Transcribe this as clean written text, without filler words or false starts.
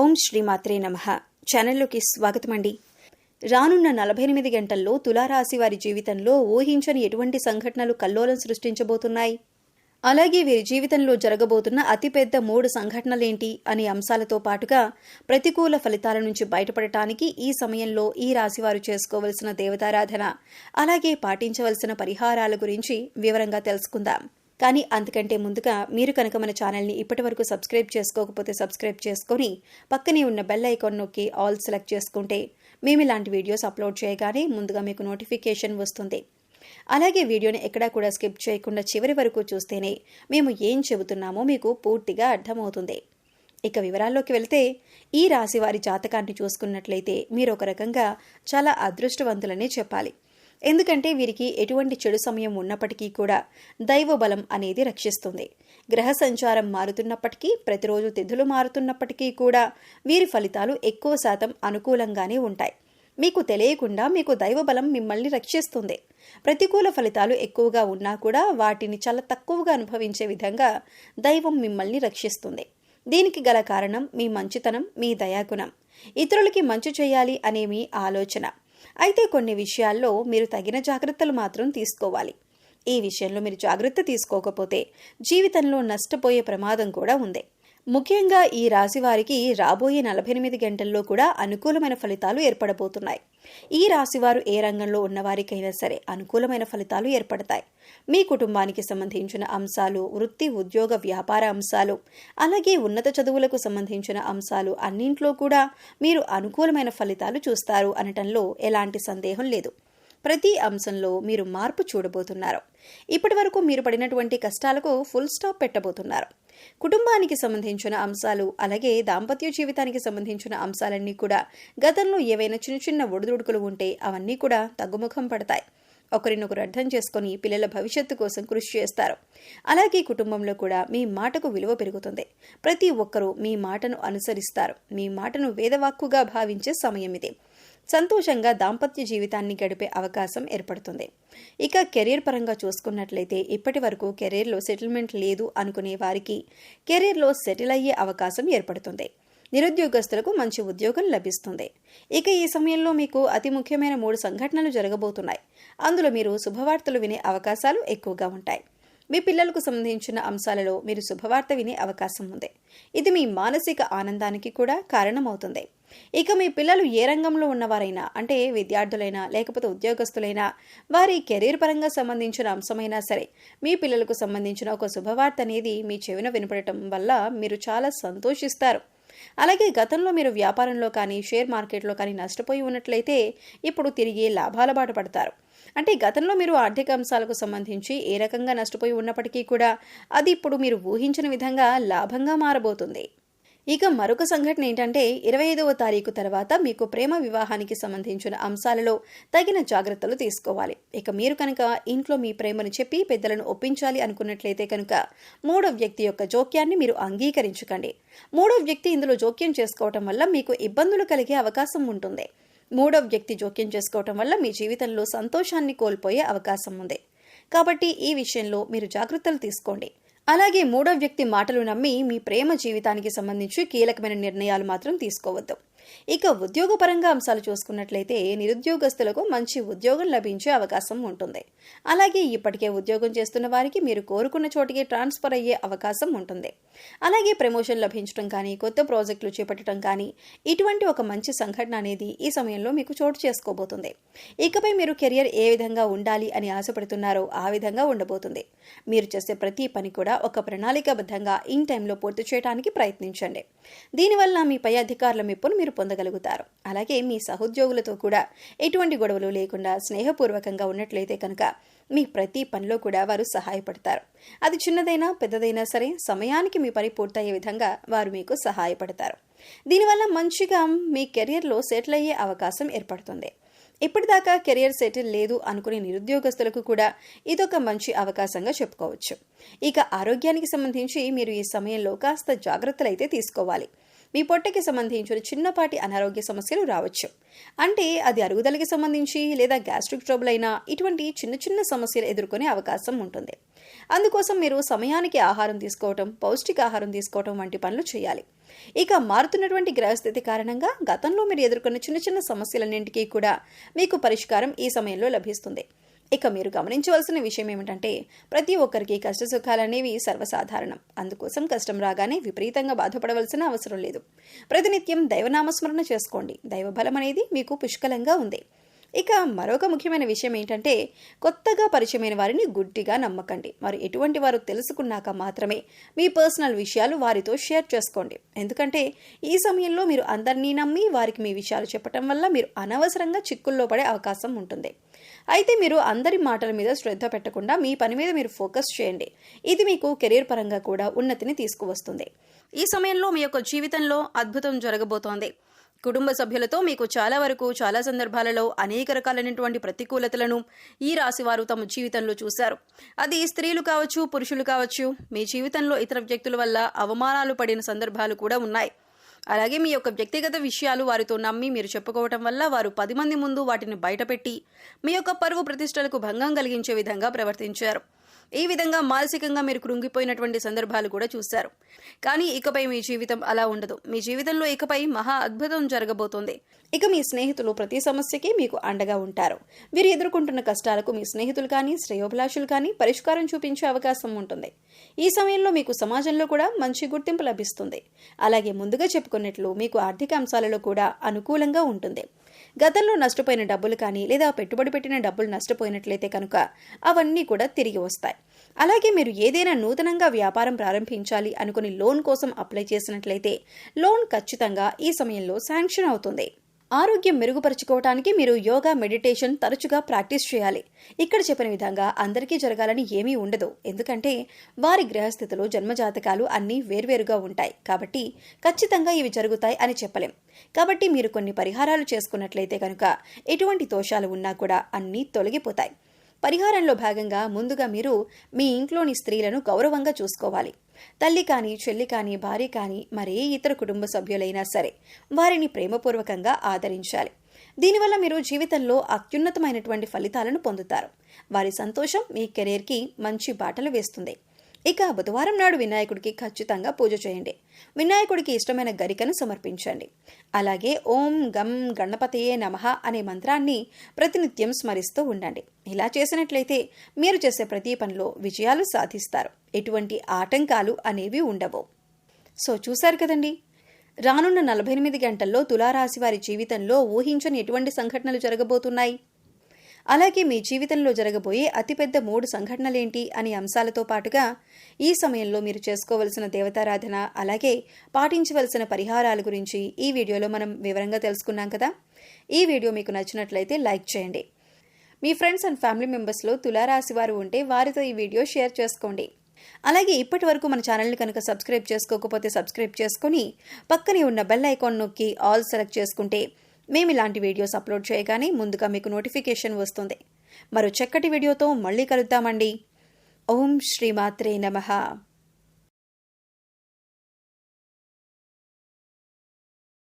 ఓం శ్రీమాత్రే నమః. ఛానల్లోకి స్వాగతమండి. రానున్న 48 గంటల్లో తులారాశి వారి జీవితంలో ఊహించని ఎటువంటి సంఘటనలు కల్లోలం సృష్టించబోతున్నాయి, అలాగే వీరి జీవితంలో జరగబోతున్న అతిపెద్ద 3 సంఘటనలేంటి అనే అంశాలతో పాటుగా ప్రతికూల ఫలితాల నుంచి బయటపడటానికి ఈ సమయంలో ఈ రాశివారు చేసుకోవలసిన దేవతారాధన, అలాగే పాటించవలసిన పరిహారాల గురించి వివరంగా తెలుసుకుందాం. కానీ అంతకంటే ముందుగా మీరు కనుక మన ఛానల్ని ఇప్పటివరకు సబ్స్క్రైబ్ చేసుకోకపోతే సబ్స్క్రైబ్ చేసుకొని పక్కనే ఉన్న బెల్ ఐకాన్ నొక్కి ఆల్ సెలెక్ట్ చేసుకుంటే మేము ఇలాంటి వీడియోస్ అప్లోడ్ చేయగానే ముందుగా మీకు నోటిఫికేషన్ వస్తుంది. అలాగే వీడియోని ఎక్కడా కూడా స్కిప్ చేయకుండా చివరి వరకు చూస్తేనే మేము ఏం చెబుతున్నామో మీకు పూర్తిగా అర్థమవుతుంది. ఇక వివరాల్లోకి వెళ్తే, ఈ రాశి వారి జాతకాన్ని చూసుకున్నట్లయితే మీరు ఒక రకంగా చాలా అదృష్టవంతులనే చెప్పాలి. ఎందుకంటే వీరికి ఎటువంటి చెడు సమయం ఉన్నప్పటికీ కూడా దైవ బలం అనేది రక్షిస్తుంది. గ్రహ సంచారం మారుతున్నప్పటికీ, ప్రతిరోజు తిథులు మారుతున్నప్పటికీ కూడా వీరి ఫలితాలు ఎక్కువ శాతం అనుకూలంగానే ఉంటాయి. మీకు తెలియకుండా మీకు దైవ బలం మిమ్మల్ని రక్షిస్తుంది. ప్రతికూల ఫలితాలు ఎక్కువగా ఉన్నా కూడా వాటిని చాలా తక్కువగా అనుభవించే విధంగా దైవం మిమ్మల్ని రక్షిస్తుంది. దీనికి గల కారణం మీ మంచితనం, మీ దయాగుణం, ఇతరులకి మంచి చేయాలి అనే మీ ఆలోచన. అయితే కొన్ని విషయాల్లో మీరు తగిన జాగ్రత్తలు మాత్రం తీసుకోవాలి. ఈ విషయంలో మీరు జాగ్రత్త తీసుకోకపోతే జీవితంలో నష్టపోయే ప్రమాదం కూడా ఉంది. ముఖ్యంగా ఈ రాశి వారికి రాబోయే 48 గంటల్లో కూడా అనుకూలమైన ఫలితాలు ఏర్పడబోతున్నాయి. ఈ రాశివారు ఏ రంగంలో ఉన్నవారికైనా సరే అనుకూలమైన ఫలితాలు ఏర్పడతాయి. మీ కుటుంబానికి సంబంధించిన అంశాలు, వృత్తి, ఉద్యోగ, వ్యాపార అంశాలు, అలాగే ఉన్నత చదువులకు సంబంధించిన అంశాలు అన్నింట్లో కూడా మీరు అనుకూలమైన ఫలితాలు చూస్తారు అనటంలో ఎలాంటి సందేహం లేదు. ప్రతి అంశంలో మీరు మార్పు చూడబోతున్నారు. ఇప్పటి వరకు మీరు పడినటువంటి కష్టాలకు ఫుల్ స్టాప్ పెట్టబోతున్నారు. కుటుంబానికి సంబంధించిన అంశాలు, అలాగే దాంపత్య జీవితానికి సంబంధించిన అంశాలన్నీ కూడా గతంలో ఏవైనా చిన్న చిన్న ఒడిదుడుకులు ఉంటే అవన్నీ కూడా తగ్గుముఖం పడతాయి. ఒకరినొకరు అర్థం చేసుకుని పిల్లల భవిష్యత్తు కోసం కృషి చేస్తారు. అలాగే కుటుంబంలో కూడా మీ మాటకు విలువ పెరుగుతుంది. ప్రతి ఒక్కరూ మీ మాటను అనుసరిస్తారు. మీ మాటను వేదవాక్కుగా భావించే సమయం ఇది. సంతోషంగా దాంపత్య జీవితాన్ని గడిపే అవకాశం ఏర్పడుతుంది. ఇక కెరీర్ పరంగా చూసుకున్నట్లయితే ఇప్పటి వరకు కెరీర్లో సెటిల్మెంట్ లేదు అనుకునే వారికి కెరీర్లో సెటిల్ అయ్యే అవకాశం ఏర్పడుతుంది. నిరుద్యోగస్తులకు మంచి ఉద్యోగం లభిస్తుంది. ఇక ఈ సమయంలో మీకు అతి ముఖ్యమైన 3 సంఘటనలు జరగబోతున్నాయి. అందులో మీరు శుభవార్తలు వినే అవకాశాలు ఎక్కువగా ఉంటాయి. మీ పిల్లలకు సంబంధించిన అంశాలలో మీరు శుభవార్త వినే అవకాశం ఉంది. ఇది మీ మానసిక ఆనందానికి కూడా కారణమవుతుంది. ఇక మీ పిల్లలు ఏ రంగంలో ఉన్నవారైనా, అంటే విద్యార్థులైనా లేకపోతే ఉద్యోగస్తులైనా, వారి కెరీర్ పరంగా సంబంధించిన అంశమైనా సరే మీ పిల్లలకు సంబంధించిన ఒక శుభవార్త అనేది మీ చెవిన వినపడటం వల్ల మీరు చాలా సంతోషిస్తారు. అలాగే గతంలో మీరు వ్యాపారంలో కానీ షేర్ మార్కెట్లో కానీ నష్టపోయి ఉన్నట్లయితే ఇప్పుడు తిరిగి లాభాల బాట పడతారు. అంటే గతంలో మీరు ఆర్థిక అంశాలకు సంబంధించి ఏ రకంగా నష్టపోయి ఉన్నప్పటికీ కూడా అది ఇప్పుడు మీరు ఊహించిన విధంగా లాభంగా మారబోతుంది. ఇక మరొక సంఘటన ఏంటంటే 25వ తారీఖు తర్వాత మీకు ప్రేమ వివాహానికి సంబంధించిన అంశాలలో తగిన జాగ్రత్తలు తీసుకోవాలి. ఇక మీరు కనుక ఇంట్లో మీ ప్రేమను చెప్పి పెద్దలను ఒప్పించాలి అనుకున్నట్లయితే కనుక 3వ వ్యక్తి యొక్క జోక్యాన్ని మీరు అంగీకరించకండి. 3వ వ్యక్తి ఇందులో జోక్యం చేసుకోవటం వల్ల మీకు ఇబ్బందులు కలిగే అవకాశం ఉంటుంది. 3వ వ్యక్తి జోక్యం చేసుకోవటం వల్ల మీ జీవితంలో సంతోషాన్ని కోల్పోయే అవకాశం ఉంది. కాబట్టి ఈ విషయంలో మీరు జాగ్రత్తలు తీసుకోండి. అలాగే 3వ వ్యక్తి మాటలు నమ్మి మీ ప్రేమ జీవితానికి సంబంధించి కీలకమైన నిర్ణయాలు మాత్రం తీసుకోవద్దు. ఇక ఉద్యోగపరంగా అంశాలు చూసుకున్నట్లయితే నిరుద్యోగస్తులకు మంచి ఉద్యోగం లభించే అవకాశం ఉంటుంది. అలాగే ఇప్పటికే ఉద్యోగం చేస్తున్న వారికి మీరు కోరుకున్న చోటికి ట్రాన్స్ఫర్ అయ్యే అవకాశం ఉంటుంది. అలాగే ప్రమోషన్ లభించడం కానీ, కొత్త ప్రాజెక్టులు చేపట్టడం కానీ, ఇటువంటి ఒక మంచి సంఘటన అనేది ఈ సమయంలో మీకు చోటు చేసుకోబోతుంది. ఇకపై మీరు కెరియర్ ఏ విధంగా ఉండాలి అని ఆశపడుతున్నారో ఆ విధంగా ఉండబోతుంది. మీరు చేసే ప్రతి పని కూడా ఒక ప్రణాళికాబద్ధంగా ఇన్ టైంలో పూర్తి చేయడానికి ప్రయత్నించండి. దీనివల్ల మీ పై అధికారుల మెప్పును మీరు పొందగలుగుతారు. అలాగే మీ సహోద్యోగులతో కూడా ఎటువంటి గొడవలు లేకుండా స్నేహపూర్వకంగా ఉన్నట్లయితే కనుక మీ ప్రతి పనిలో కూడా వారు సహాయపడతారు. అది చిన్నదైనా పెద్దదైనా సరే సమయానికి మీ పని పూర్తయ్యే విధంగా వారు మీకు సహాయపడతారు. దీనివల్ల మంచిగా మీ కెరియర్లో సెటిల్ అయ్యే అవకాశం ఏర్పడుతుంది. ఇప్పటిదాకా కెరియర్ సెటిల్ లేదు అనుకునే నిరుద్యోగస్తులకు కూడా ఇదొక మంచి అవకాశంగా చెప్పుకోవచ్చు. ఇక ఆరోగ్యానికి సంబంధించి మీరు ఈ సమయంలో కాస్త జాగ్రత్తలు అయితే తీసుకోవాలి. మీ పొట్టకి సంబంధించిన చిన్నపాటి అనారోగ్య సమస్యలు రావచ్చు. అంటే అది అరుగుదలకి సంబంధించి లేదా గ్యాస్ట్రిక్ ట్రబుల్ అయినా ఇటువంటి చిన్న చిన్న సమస్యలు ఎదుర్కొనే అవకాశం ఉంటుంది. అందుకోసం మీరు సమయానికి ఆహారం తీసుకోవటం, పౌష్టికాహారం తీసుకోవటం వంటి పనులు చేయాలి. ఇక మారుతున్నటువంటి గ్రహస్థితి కారణంగా గతంలో మీరు ఎదుర్కొన్న చిన్న చిన్న సమస్యలన్నింటికీ కూడా మీకు పరిష్కారం ఈ సమయంలో లభిస్తుంది. ఇక మీరు గమనించవలసిన విషయం ఏమిటంటే ప్రతి ఒక్కరికి కష్టసుఖాలనేవి సర్వసాధారణం. అందుకోసం కష్టం రాగానే విపరీతంగా బాధపడవలసిన అవసరం లేదు. ప్రతినిత్యం దైవనామస్మరణ చేసుకోండి. దైవబలం అనేది మీకు పుష్కలంగా ఉంది. ఇక మరొక ముఖ్యమైన విషయం ఏంటంటే కొత్తగా పరిచయమైన వారిని గుడ్డిగా నమ్మకండి. వారు ఎటువంటి వారు తెలుసుకున్నాక మాత్రమే మీ పర్సనల్ విషయాలు వారితో షేర్ చేసుకోండి. ఎందుకంటే ఈ సమయంలో మీరు అందరినీ నమ్మి వారికి మీ విషయాలు చెప్పటం వల్ల మీరు అనవసరంగా చిక్కుల్లో పడే అవకాశం ఉంటుంది. అయితే మీరు అందరి మాటల మీద శ్రద్ధ పెట్టకుండా మీ పని మీద మీరు ఫోకస్ చేయండి. ఇది మీకు కెరీర్ పరంగా కూడా ఉన్నతిని తీసుకువస్తుంది. ఈ సమయంలో మీ యొక్క జీవితంలో అద్భుతం జరగబోతోంది. కుటుంబ సభ్యులతో మీకు చాలా సందర్భాలలో అనేక రకాలైనటువంటి ప్రతికూలతలను ఈ రాశి వారు తమ జీవితంలో చూశారు. అది స్త్రీలు కావచ్చు, పురుషులు కావచ్చు. మీ జీవితంలో ఇతర వ్యక్తుల వల్ల అవమానాలు పడిన సందర్భాలు కూడా ఉన్నాయి. అలాగే మీ యొక్క వ్యక్తిగత విషయాలు వారితో నమ్మి మీరు చెప్పుకోవటం వల్ల వారు 10 మంది ముందు వాటిని బయటపెట్టి మీ యొక్క పరువు ప్రతిష్టలకు భంగం కలిగించే విధంగా ప్రవర్తించారు. ఈ విధంగా మానసికంగా మీరు కృంగిపోయినటువంటి సందర్భాలు కూడా చూశారు. కానీ ఇకపై మీ జీవితం అలా ఉండదు. మీ జీవితంలో ఇకపై మహా అద్భుతం జరగబోతోంది. ఇక మీ స్నేహితులు ప్రతి సమస్యకి మీకు అండగా ఉంటారు. వీరు ఎదుర్కొంటున్న కష్టాలకు మీ స్నేహితులు కానీ శ్రేయోభిలాషులు కానీ పరిష్కారం చూపించే అవకాశం ఉంటుంది. ఈ సమయంలో మీకు సమాజంలో కూడా మంచి గుర్తింపు లభిస్తుంది. అలాగే ముందుగా చెప్పుకున్నట్లు మీకు ఆర్థిక అంశాలలో కూడా అనుకూలంగా ఉంటుంది. గతంలో నష్టపోయిన డబ్బులు కానీ లేదా పెట్టుబడి పెట్టిన డబ్బులు నష్టపోయినట్లయితే కనుక అవన్నీ కూడా తిరిగి వస్తాయి. అలాగే మీరు ఏదైనా నూతనంగా వ్యాపారం ప్రారంభించాలి అనుకుని లోన్ కోసం అప్లై చేసినట్లయితే లోన్ ఖచ్చితంగా ఈ సమయంలో శాంక్షన్ అవుతుంది. ఆరోగ్యం మెరుగుపరుచుకోవటానికి మీరు యోగా, మెడిటేషన్ తరచుగా ప్రాక్టీస్ చేయాలి. ఇక్కడ చెప్పిన విధంగా అందరికీ జరగాలని ఏమీ ఉండదు. ఎందుకంటే వారి గ్రహస్థితిలో జన్మజాతకాలు అన్నీ వేర్వేరుగా ఉంటాయి. కాబట్టి ఖచ్చితంగా ఇవి జరుగుతాయి అని చెప్పలేం. కాబట్టి మీరు కొన్ని పరిహారాలు చేసుకున్నట్లయితే కనుక ఎటువంటి దోషాలు ఉన్నా కూడా అన్నీ తొలగిపోతాయి. పరిహారంలో భాగంగా ముందుగా మీరు మీ ఇంట్లోని స్త్రీలను గౌరవంగా చూసుకోవాలి. తల్లి కానీ, చెల్లి కానీ, భార్య కానీ, మరే ఇతర కుటుంబ సభ్యులైనా సరే వారిని ప్రేమపూర్వకంగా ఆదరించాలి. దీనివల్ల మీరు జీవితంలో అత్యున్నతమైనటువంటి ఫలితాలను పొందుతారు. వారి సంతోషం మీ కెరీర్కి మంచి బాటలు వేస్తుంది. ఇక బుధవారం నాడు వినాయకుడికి ఖచ్చితంగా పూజ చేయండి. వినాయకుడికి ఇష్టమైన గరికను సమర్పించండి. అలాగే ఓం గం గణపతయే నమః అనే మంత్రాన్ని ప్రతినిత్యం స్మరిస్తూ ఉండండి. ఇలా చేసినట్లయితే మీరు చేసే ప్రతి పనిలో విజయాలు సాధిస్తారు. ఎటువంటి ఆటంకాలు అనేవి ఉండవు. సో చూశారు కదండి, రానున్న 48 గంటల్లో తులారాశి వారి జీవితంలో ఊహించని ఎటువంటి సంఘటనలు జరగబోతున్నాయి. అలాగే మీ జీవితంలో జరగబోయే అతిపెద్ద 3 సంఘటనలేంటి అనే అంశాలతో పాటుగా ఈ సమయంలో మీరు చేసుకోవలసిన దేవతారాధన, అలాగే పాటించవలసిన పరిహారాల గురించి ఈ వీడియోలో మనం వివరంగా తెలుసుకున్నాం కదా. ఈ వీడియో మీకు నచ్చినట్లయితే లైక్ చేయండి. మీ ఫ్రెండ్స్ అండ్ ఫ్యామిలీ మెంబర్స్లో తులారాశి వారు ఉంటే వారితో ఈ వీడియో షేర్ చేసుకోండి. అలాగే ఇప్పటి వరకు మన ఛానల్ని కనుక సబ్స్క్రైబ్ చేసుకోకపోతే సబ్స్క్రైబ్ చేసుకుని పక్కనే ఉన్న బెల్ ఐకాన్ నొక్కి ఆల్ సెలెక్ట్ చేసుకుంటే మేము ఇలాంటి వీడియోస్ అప్లోడ్ చేయగానే ముందుగా మీకు నోటిఫికేషన్ వస్తుంది. మరో చక్కటి వీడియోతో మళ్ళీ కలుద్దామండి. ఓం శ్రీమాత్రే నమః.